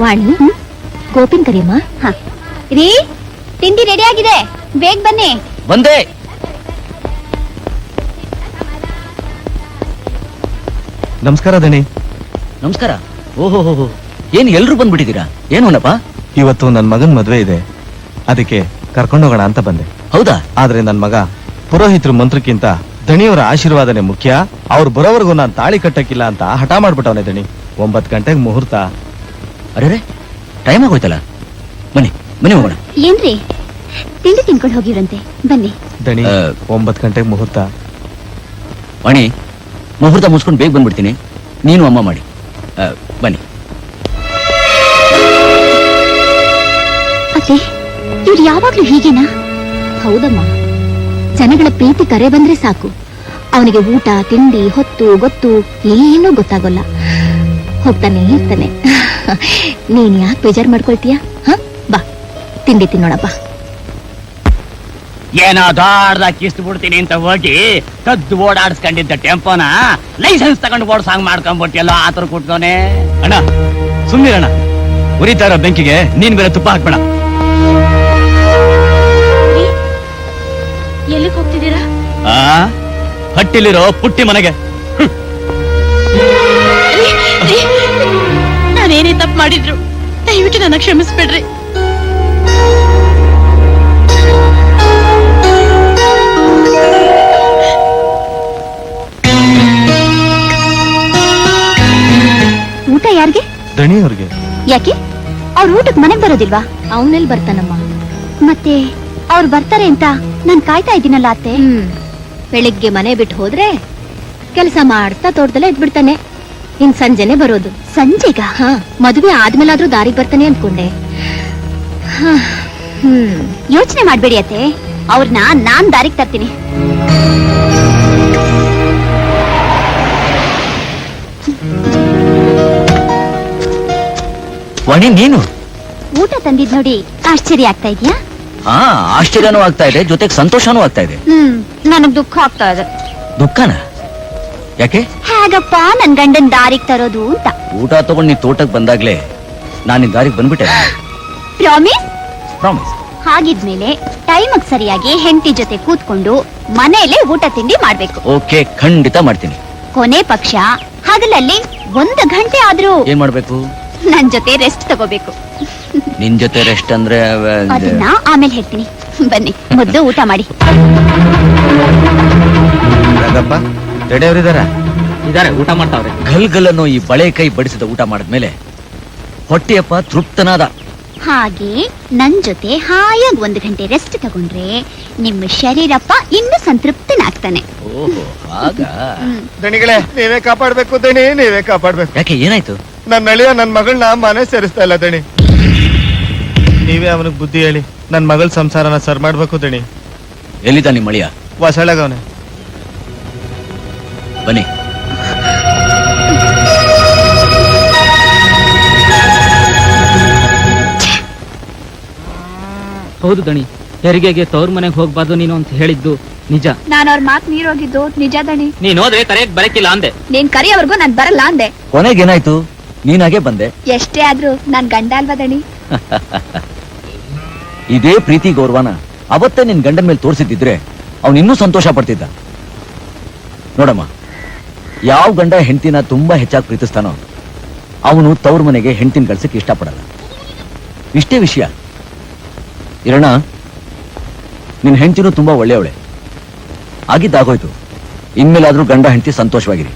ವಾಣಿ, ಗೋಪಿನ್ ಕರಿಯಮ್ಮ. ರೀ, ತಿಂಡಿ ರೆಡಿ ಆಗಿದೆ, ಬೇಗ ಬನ್ನಿ. ಬಂದೆ. ನಮಸ್ಕಾರ ದಣಿ. ನಮಸ್ಕಾರ. ಓಹೋ, ಏನ್ ಎಲ್ರು ಬಂದ್ಬಿಟ್ಟಿದ್ದೀರಾ? ಏನೋನಪ್ಪ? ಇವತ್ತು ನನ್ ಮಗನ್ ಮದ್ವೆ ಇದೆ, ಅದಕ್ಕೆ ಕರ್ಕೊಂಡೋಗೋಣ ಅಂತ ಬಂದೆ. ಹೌದಾ? ಆದ್ರೆ ನನ್ ಮಗ ಪುರೋಹಿತರು ಮಂತ್ರಕ್ಕಿಂತ ದಣಿಯವರ ಆಶೀರ್ವಾದನೆ ಮುಖ್ಯ, ಅವ್ರು ಬರೋವರೆಗೂ ನಾನ್ ತಾಳಿ ಕಟ್ಟಕ್ಕಿಲ್ಲ ಅಂತ ಹಠ ಮಾಡ್ಬಿಟ್ಟವನೆ ದಣಿ. 9 ಗಂಟೆಗೆ ಮುಹೂರ್ತ. ಅರೆ, ಟೈಮ್ ಆಗೋಯ್ತಲ್ಲ. ಬನ್ನಿ ಬನ್ನಿ ಹೋಗೋಣ. ಏನ್ರಿ, ತಿಂಡಿ ತಿನ್ಕೊಂಡು ಹೋಗಿರಂತೆ, ಬನ್ನಿ. ದಣಿ, 9 ಗಂಟೆಗೆ ಮುಹೂರ್ತ. ವಾಣಿ, ಮುಹೂರ್ತ ಮುಗಿಸ್ಕೊಂಡು ಬೇಗ ಬಂದ್ಬಿಡ್ತೀನಿ. ನೀನು ಅಮ್ಮ ಮಾಡಿ. ಬನ್ನಿ. ಅತ್ತೆ, ಇವ್ರು ಯಾವಾಗ್ಲೂ ಹೀಗೇನಾ? ಹೌದಮ್ಮ, ಜನಗಳ ಪ್ರೀತಿ ಕರೆ ಬಂದ್ರೆ ಸಾಕು, ಅವನಿಗೆ ಊಟ ತಿಂಡಿ ಹೊತ್ತು ಗೊತ್ತು ಏನೂ ಗೊತ್ತಾಗೋಲ್ಲ, ಹೋಗ್ತಾನೆ ಇರ್ತಾನೆ. ನೀನ್ ಯಾಕೆ ಬೇಜಾರ್ ಮಾಡ್ಕೊಳ್ತೀಯ? ಬಾ, ತಿಂಡಿ ತಿನ್ನೋಣಪ್ಪ. ಏನೋ ದೊಡ್ಡದಾಗಿ ಕಿಸ್ತು ಬಿಡ್ತೀನಿ ಅಂತ ಹೋಗಿ ಕದ್ದು ಓಡಾಡಿಸ್ಕೊಂಡಿದ್ದ ಟೆಂಪೋನ ಲೈಸೆನ್ಸ್ ತಗೊಂಡು ಓಡ್ಸಂಗ್ ಮಾಡ್ಕೊಂಡ್ಬಿಟ್ಟಿಯಲ್ಲ, ಆತರ ಕೊಟ್ಟವನೆ. ಅಣ್ಣ ಸುಮ್ಮನಿರಣ್ಣ, ಉರಿತಾ ಇರೋ ಬೆಂಕಿಗೆ ನೀನ್ ಬೇರೆ ತುಪ್ಪ ಹಾಕ್ಬೇಡ. ಎಲ್ಲಿಗೆ ಹೋಗ್ತಿದ್ದೀರಾ? ಹಟ್ಟಿಲಿರೋ ಪುಟ್ಟಿ ಮನೆಗೆ. ನಾನೇನೇ ತಪ್ಪು ಮಾಡಿದ್ರು ದಯವಿಟ್ಟು ನನ್ನ ಕ್ಷಮಿಸ್ಬಿಡ್ರಿ. ಊಟ ಯಾರಿಗೆ? ದಣಿಯವ್ರಿಗೆ. ಯಾಕೆ? ಅವ್ರ ಊಟಕ್ಕೆ ಮನೆಗ್ ಬರೋದಿಲ್ವಾ? ಅವನೆಲ್ಲಿ ಬರ್ತಾನಮ್ಮ? ಮತ್ತೆ ಅವ್ರು ಬರ್ತಾರೆ ಅಂತ ನಾನ್ ಕಾಯ್ತಾ ಇದ್ದೀನಲ್ಲ ಅತ್ತೆ. ಬೆಳಿಗ್ಗೆ ಮನೆ ಬಿಟ್ಟು ಹೋದ್ರೆ ಕೆಲಸ ಮಾಡ್ತಾ ತೋಟದಲ್ಲೇ ಇದ್ಬಿಡ್ತಾನೆ. ಇನ್ ಸಂಜೆನೆ ಬರೋದು. ಸಂಜೆಗ? ಮದುವೆ ಆದ್ಮೇಲಾದ್ರೂ ದಾರಿ ಬರ್ತಾನೆ ಅನ್ಕೊಂಡೆ. ಯೋಚನೆ ಮಾಡ್ಬೇಡಿ ಅತ್ತೆ, ಅವ್ರನ್ನ ನಾನ್ ದಾರಿಗೆ ತರ್ತೀನಿ. ವಾಣಿ, ನೀನು ಊಟ ತಂದಿದ್ ನೋಡಿ ಆಶ್ಚರ್ಯ ಆಗ್ತಾ ಇದೆಯಾ? ಆಶ್ಚರ್ಯನೂ ಆಗ್ತಾ ಇದೆ, ಜೊತೆಗೆ ಸಂತೋಷನೂ ಆಗ್ತಾ ಇದೆ. ನನಗ್ ದುಃಖ ಆಗ್ತಾ ಇದೆ. ದುಃಖನ? ಯಾಕೆ? ಹೇಗಪ್ಪ ನನ್ ಗಂಡನ್ ದಾರಿಗೆ ತರೋದು ಅಂತ. ಊಟ ತಗೊಂಡು ನೀ ತೋಟಕ್ಕೆ ಬಂದಾಗ್ಲೇ ನಾನು ದಾರಿಗೆ ಬಂದ್ಬಿಟ್ಟೆ. ಪ್ರಾಮಿಸ್? ಪ್ರಾಮಿಸ್. ಹಾಗಿದ್ಮೇಲೆ ಟೈಮಿಗೆ ಸರಿಯಾಗಿ ಹೆಂಡತಿ ಜೊತೆ ಕೂತ್ಕೊಂಡು ಮನೆಯಲ್ಲೇ ಊಟ ತಿಂಡಿ ಮಾಡ್ಬೇಕು. ಓಕೆ, ಖಂಡಿತ ಮಾಡ್ತೀನಿ. ಕೊನೆ ಪಕ್ಷ ಹಗಲಲ್ಲಿ 1 ಗಂಟೆ ಆದ್ರೂ ಏನ್ ಮಾಡ್ಬೇಕು? ನನ್ ಜೊತೆ ರೆಸ್ಟ್ ತಗೋಬೇಕು. ನಿನ್ ಜೊತೆ ರೆಸ್ಟ್ ಅಂದ್ರೆ ಅದನ್ನ ಆಮೇಲೆ ಹೇಳ್ತೀನಿ, ಬನ್ನಿ ಮೊದ್ಲು ಊಟ ಮಾಡಿ. ರಂಗಪ್ಪ, ದಣಿಯವರಿದಾರ? ಇದಾರೆ, ಊಟ ಮಾಡ್ತಾವ್ರೆ. ಗಲ್ಗಲ್ಲನ್ನು ಈ ಬಳೆ ಕೈ ಬಡಿಸಿದ ಊಟ ಮಾಡಿದ್ಮೇಲೆ ಹೊಟ್ಟೆಯಪ್ಪ ತೃಪ್ತನಾದ. ಹಾಗೆ ನನ್ ಜೊತೆ ಹಾಯಾಗಿ 1 ಗಂಟೆ ರೆಸ್ಟ್ ತಗೊಂಡ್ರೆ ನಿಮ್ಮ ಶರೀರಪ್ಪ ಇನ್ನು ಸಂತೃಪ್ತನಾಗ್ತಾನೆ. ಓಹೋ, ಹಾಗ? ದಣಿಗಳೇ, ನೀವೇ ಕಾಪಾಡ್ಬೇಕು ದಣಿ, ನೀವೇ ಕಾಪಾಡ್ಬೇಕು. ಯಾಕೆ, ಏನಾಯ್ತು? ನನ್ನ ಅಳಿಯ ನನ್ ಮಗಳನ್ನ ಮನೆ ಸೇರಿಸ್ತಾ ಇಲ್ಲ ದಣಿ. ನೀವೇ ಅವನಿಗೆ ಬುದ್ಧಿ ಹೇಳಿ ನನ್ ಮಗಳ ಸಂಸಾರನ ಸರ್ ಮಾಡ್ಬೇಕು ದಣಿ. ಎಲ್ಲಿದ್ದ ನಿಮ್ಮ ಅಳಿಯ? ಹೊಸಳಗವನೆ. ಬನ್ನಿ. ಹೌದು ದಣಿ, ಹೆರಿಗೆಗೆ ತವ್ರ ಮನೆಗೆ ಹೋಗ್ಬಾರ್ದು ನೀನು ಅಂತ ಹೇಳಿದ್ದು ನಿಜ. ನಾನು ಅವ್ರ ಮಾತು ಮೀರೋಗಿದ್ದು ನಿಜ ದಣಿ. ನೀನ್ ಹೋದ್ರೆ ಕರೆಯಕ್ ಬರಕ್ಕಿಲ್ಲ ಅಂದೆ. ನೀನ್ ಕರೆಯವರೆಗೂ ನಾನ್ ಬರಲ್ಲ ಅಂದೆ. ಕೊನೆಗೇನಾಯ್ತು? ನೀನಾಗೆ ಬಂದೆ. ಎಷ್ಟೇ ಆದ್ರೂ ನಾನ್ ಗಂಡ ಅಲ್ವಾ ದಣಿ? ಇದೇ ಪ್ರೀತಿ ಗೌರವನ ಅವತ್ತೇ ನಿನ್ ಗಂಡನ ಮೇಲೆ ತೋರಿಸಿದ್ರೆ ಅವನ್ ಇನ್ನೂ ಸಂತೋಷ ಪಡ್ತಿದ್ದ. ನೋಡಮ್ಮ, ಯಾವ ಗಂಡ ಹೆಂಡತಿನ ತುಂಬಾ ಹೆಚ್ಚಾಗಿ ಪ್ರೀತಿಸ್ತಾನೋ ಅವನು ತವ್ರ ಮನೆಗೆ ಹೆಂಡತಿನ ಕಳ್ಸಕ್ ಇಷ್ಟಪಡಲ್ಲ. ಇಷ್ಟೇ ವಿಷಯ. ಇರೋಣ, ನಿನ್ ಹೆಂಡತಿನೂ ತುಂಬಾ ಒಳ್ಳೆಯವಳೆ. ಆಗಿದ್ದಾಗೋಯ್ತು, ಇನ್ಮೇಲಾದ್ರೂ ಗಂಡ ಹೆಂಡತಿ ಸಂತೋಷವಾಗಿರಿ.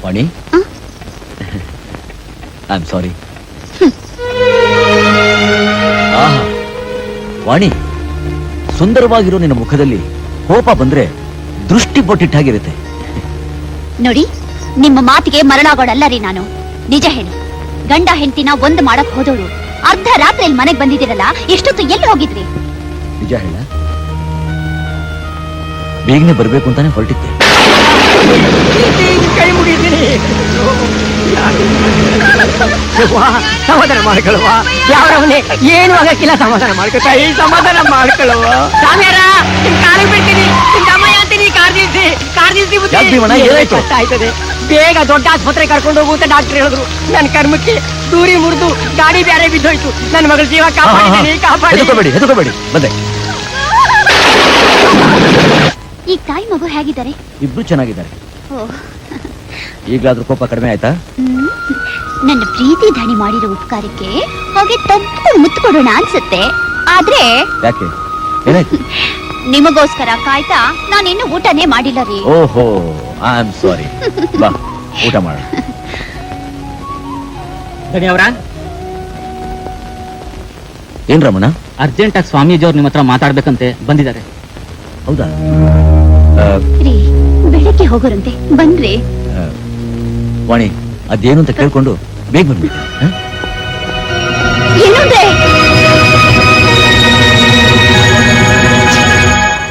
ವಾಣಿ, ಐ ಆಮ್ ಸಾರಿ. ಆಹಾ ವಾಣಿ, ಸುಂದರವಾಗಿರೋ ನಿನ್ನ ಮುಖದಲ್ಲಿ ಕೋಪ ಬಂದ್ರೆ ದೃಷ್ಟಿ ಬೊಟ್ಟಿಟ್ಟಾಗಿರುತ್ತೆ. ನೋಡಿ, ನಿಮ್ಮ ಮಾತಿಗೆ ಮರಳಾಗೋಡಲ್ಲ ರೀ ನಾನು. ನಿಜ ಹೇಳಿ, ಗಂಡ ಹೆಂಡತಿನ ಒಂದ್ ಮಾಡಕ್ ಹೋದವರು ಅರ್ಧ ರಾತ್ರಿಯಲ್ಲಿ ಮನೆಗ್ ಬಂದಿದ್ದೀರಲ್ಲ, ಎಷ್ಟೊತ್ತು ಎಲ್ಲಿ ಹೋಗಿದ್ರಿ? ನಿಜ ಹೇಳ, ಬೇಗನೆ ಬರ್ಬೇಕು ಅಂತಾನೆ ಹೊರಟಿದ್ದೆ. ಕೈ ಮುಗಿತೀನಿ. ಸಮಾಧಾನ ಮಾಡ್ಕೊಳ್ಳುವ. ಯಾವ್ರವನೇ ಏನು ಆಗಕ್ಕಿಲ್ಲ, ಸಮಾಧಾನ ಮಾಡ್ಕೊತಾ ಈ ಸಮಾಧಾನ ಮಾಡ್ಕೊಳ್ಳುವ. ಸ್ವಾಮಿಯಾರ, ನಿಮ್ ಕಾಲಿಗೆ ಬಿಡ್ತೀನಿ, ನಿಮ್ ಅಮ್ಮಯ್ಯ ಅಂತೀನಿ. ಕಾರ್ ನಿಲ್ಸಿ ಯಾಕ್ ಭೀಮಣ್ಣ, ಏನಾಯ್ತು? ಕಷ್ಟ ಆಯ್ತದೆ. ಬೇಗ ದೊಡ್ಡ ಆಸ್ಪತ್ರೆ ಕರ್ಕೊಂಡು ಹೋಗು ಅಂತ ಡಾಕ್ಟರ್ ಹೇಳಿದ್ರು. ನನ್ನ ಕರ್ಮಕ್ಕೆ ದೂರಿ ಮುರಿದು ಗಾಡಿ ಬೇರೆ ಬಿದ್ದೋಯ್ತು. ನನ್ನ ಮಗಳ ಜೀವ ಕಾಪಾಡಿದ್ದೀನಿ, ಕಾಪಾಡಿ. ಹೆದರ್ಕೋಬೇಡಿ ಬಂದೆ. ಈ ತಾಯಿ ಮಗು ಹೇಗಿದ್ದಾರೆ? ಇಬ್ರು ಚೆನ್ನಾಗಿದ್ದಾರೆ. ಓ, ಈಗ್ಲಾದ್ರೂ ಕೋಪ ಕಡಿಮೆ ಆಯ್ತಾ? ನನ್ನ ಪ್ರೀತಿ ಧಣಿ ಮಾಡಿರೋ ಉಪಕಾರಕ್ಕೆ ಹೋಗಿ ತಪ್ಪು ಮುತ್ತು ಕೊಡೋಣ ಅನ್ಸುತ್ತೆ. ಆದ್ರೆ ಯಾಕೆ, ಏನಾಯ್ತು? ನಿಮಗೋಸ್ಕರ ಕಾಯ್ತಾ ನಾನಿನ್ನು ಊಟನೇ ಮಾಡಿಲ್ಲ ರೀ. ಓಹೋ, ಐ ಆಮ್ ಸಾರಿ. ಬಾ ಊಟ ಮಾಡ. ಅವರ ಏನ್ ರಮಣ, ಅರ್ಜೆಂಟ್ ಆಗಿ ಸ್ವಾಮೀಜಿ ಅವ್ರು ನಿಮ್ಮ ಹತ್ರ ಮಾತಾಡ್ಬೇಕಂತೆ ಬಂದಿದ್ದಾರೆ. ಹೌದಾ? ರೀ, ಬೆಳಗ್ಗೆ ಹೋಗೋರಂತೆ, ಬನ್ರಿ. ವಾಣಿ, ಅದೇನು ಅಂತ ಕೇಳ್ಕೊಂಡು ಬೇಗ ಬಂದ್ಬಿಟ್ಟೆ. ಏನಂದ್ರೆ?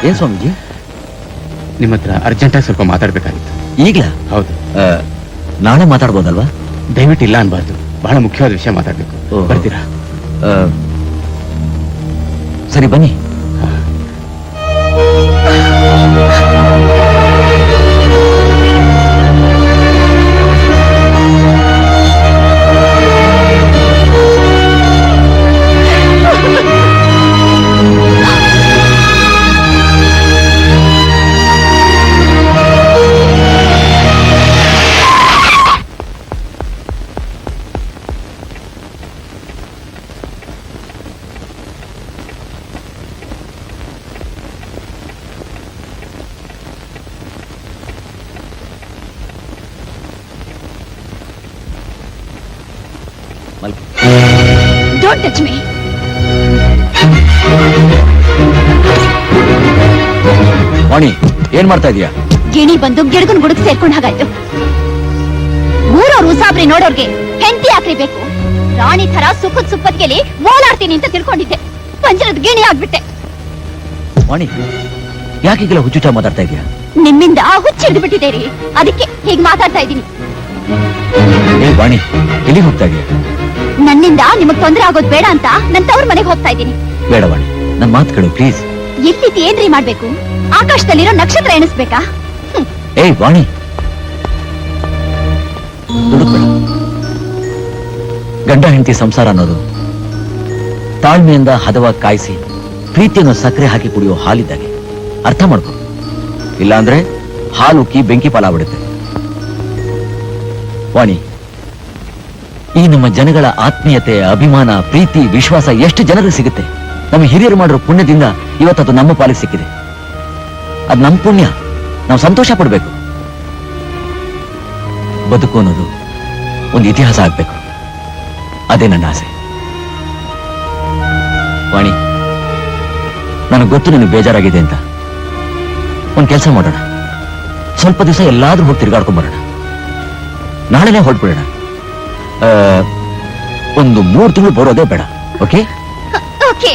ಏನ್ ಸ್ವಾಮೀಜಿ? ನಿಮ್ಮ ಹತ್ರ ಅರ್ಜೆಂಟ್ ಆಗಿ ಸ್ವಲ್ಪ ಮಾತಾಡ್ಬೇಕಾಗಿತ್ತು. ಈಗ್ಲಾ? ಹೌದು, ನಾಳೆ ಮಾತಾಡ್ಬೋದಲ್ವಾ? ದಯವಿಟ್ಟು ಇಲ್ಲ ಅನ್ಬಾರ್ದು. ಬಹಳ ಮುಖ್ಯವಾದ ವಿಷಯ ಮಾತಾಡ್ಬೇಕು. ಓಹೋ. ಬರ್ತೀರಾ? ಸರಿ ಬನ್ನಿ. Don't touch me. ವಾಣಿ, ಏನ್ ಮಾಡ್ತಾ ಇದೀಯಾ? ಗಿಣಿ ಬಂದು ಗಿಡಗನ್ ಗುಡುಗ್ ಸೇರ್ಕೊಂಡ್ ಹಾಗಾಯ್ತು. ಊರವ್ರು ಉಸಾಬ್ರಿ ನೋಡೋರ್ಗೆ ಹೆಂಡತಿ ಆಕ್ರಿ ಬೇಕು. ರಾಣಿ ತರ ಸುಖದ್ ಸುಪ್ಪತ್ಗೆಲಿ ಓಲಾಡ್ತೀನಿ ಅಂತ ತಿಳ್ಕೊಂಡಿದ್ದೆ. ಪಂಜರದ ಗಿಣಿ ಆಗ್ಬಿಟ್ಟೆ. ವಾಣಿ, ಯಾಕೀಗೆಲ್ಲ ಹುಚ್ಚುಚ್ಚ ಮಾತಾಡ್ತಾ ಇದೀಯಾ? ನಿಮ್ಮಿಂದ ಹುಚ್ಚಿಡ್ದು ಬಿಟ್ಟಿದ್ದೀರಿ, ಅದಕ್ಕೆ ಹೀಗ್ ಮಾತಾಡ್ತಾ ಇದ್ದೀನಿ. ಏ ವಾಣಿ, ಎಲ್ಲಿಗೆ ಹೋಗ್ತಾ ಇದೀಯಾ? ನನ್ನಿಂದ ನಿಮಗ್ ತೊಂದ್ರೆ ಆಗೋದ್ ಬೇಡ ಅಂತ ನನ್ ತವ್ರ ಮನೆಗೆ ಹೋಗ್ತಾ ಇದ್ದೀನಿ. ಬೇಡ ವಾಣಿ, ನನ್ ಮಾತು ಕೇಳು ಪ್ಲೀಸ್. ಎಲ್ಲಿ ಏನ್ರಿ ಮಾಡ್ಬೇಕು? ಆಕಾಶದಲ್ಲಿರೋ ನಕ್ಷತ್ರ ಎಣಿಸ್ಬೇಕಾ? ಏಯ್ ವಾಣಿ, ದುಡುಕ್ಬೇಡ. ಗಂಡ ಹೆಂಡತಿ ಸಂಸಾರ ಅನ್ನೋದು ತಾಳ್ಮೆಯಿಂದ ಹದವಾಗಿ ಕಾಯಿಸಿ ಪ್ರೀತಿಯನ್ನು ಸಕ್ಕರೆ ಹಾಕಿ ಕುಡಿಯೋ ಹಾಲಿದ್ದಾಗೆ. ಅರ್ಥ ಮಾಡ್ಕೊ, ಇಲ್ಲಾಂದ್ರೆ ಹಾಲು ಉಕ್ಕಿ ಬೆಂಕಿ ಪಾಲಾಗ್ಬಿಡುತ್ತೆ. ವಾಣಿ, ಈ ನಮ್ಮ ಜನಗಳ ಆತ್ಮೀಯತೆ, ಅಭಿಮಾನ, ಪ್ರೀತಿ, ವಿಶ್ವಾಸ ಎಷ್ಟು ಜನರಿಗೆ ಸಿಗುತ್ತೆ? ನಮ್ಮ ಹಿರಿಯರು ಮಾಡಿರೋ ಪುಣ್ಯದಿಂದ ಇವತ್ತದು ನಮ್ಮ ಪಾಲಿಗೆ ಸಿಕ್ಕಿದೆ. ಅದು ನಮ್ಮ ಪುಣ್ಯ, ನಾವು ಸಂತೋಷ ಪಡ್ಬೇಕು. ಬದುಕು ಅನ್ನೋದು ಒಂದು ಇತಿಹಾಸ ಆಗ್ಬೇಕು, ಅದೇ ನನ್ನ ಆಸೆ. ವಾಣಿ, ನನಗೆ ಗೊತ್ತು ನಿನಗೆ ಬೇಜಾರಾಗಿದೆ ಅಂತ. ಒಂದ್ ಕೆಲಸ ಮಾಡೋಣ, ಸ್ವಲ್ಪ ದಿವಸ ಎಲ್ಲಾದ್ರೂ ಹೋಗಿ ತಿರ್ಗಾಡ್ಕೊಂಡ್ ಬರೋಣ. ನಾಳೆನೇ ಹೊರಟ್ಬಿಡೋಣ. ಒಂದು 3 ತಿಂಗಳು ಬರೋದೇ ಬೇಡ. ಓಕೆ? ಓಕೆ.